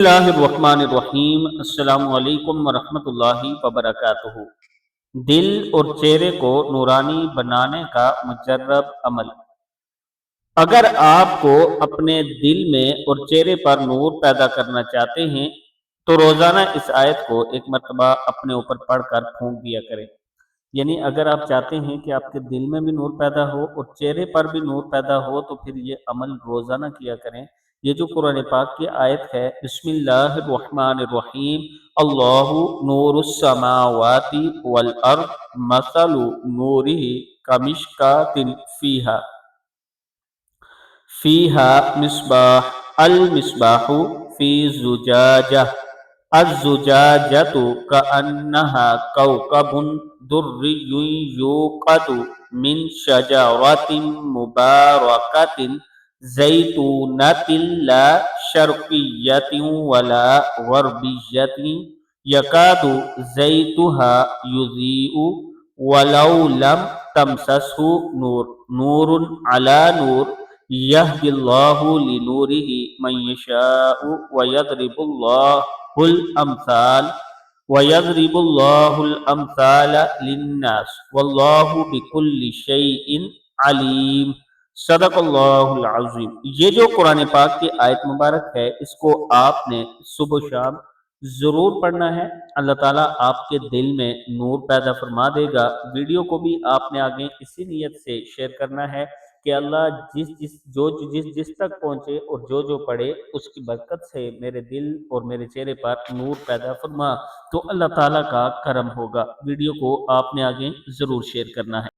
اللہ الرحمن الرحیم۔ السلام علیکم ورحمۃ اللہ وبرکاتہ۔ دل اور چہرے کو نورانی بنانے کا مجرب عمل۔ اگر آپ کو اپنے دل میں اور چہرے پر نور پیدا کرنا چاہتے ہیں تو روزانہ اس آیت کو ایک مرتبہ اپنے اوپر پڑھ کر پھونک دیا کریں۔ یعنی اگر آپ چاہتے ہیں کہ آپ کے دل میں بھی نور پیدا ہو اور چہرے پر بھی نور پیدا ہو تو پھر یہ عمل روزانہ کیا کریں۔ یہ جو قرآن پاک کی آیت ہے، بسم اللہ الرحمن الرحیم، اللہ نور السماوات والارض مثل نورہ کمشکات فیہا مصباح، المصباح فی زجاجہ، الزجاجۃ کأنہا کوکب دری یوقد من شجرۃ مبارکۃ زیتونۃ لا شرقیۃ ولا غربیۃ یکاد زیتها یضیء ولو لم تمسسہ نور، نور علی نور یہدی اللہ لنورہ من یشاء وَيَضْرِبُ اللَّهُ الْأَمْثَالَ لِلنَّاسِ وَاللَّهُ بِكُلِّ شَيْءٍ عَلِيمٌ۔ صدق اللہ العظیم۔ یہ جو قرآن پاک کی آیت مبارک ہے، اس کو آپ نے صبح و شام ضرور پڑھنا ہے۔ اللہ تعالیٰ آپ کے دل میں نور پیدا فرما دے گا۔ ویڈیو کو بھی آپ نے آگے اسی نیت سے شیئر کرنا ہے کہ اللہ جس تک پہنچے اور جو پڑھے اس کی برکت سے میرے دل اور میرے چہرے پر نور پیدا فرما، تو اللہ تعالیٰ کا کرم ہوگا۔ ویڈیو کو آپ نے آگے ضرور شیئر کرنا ہے۔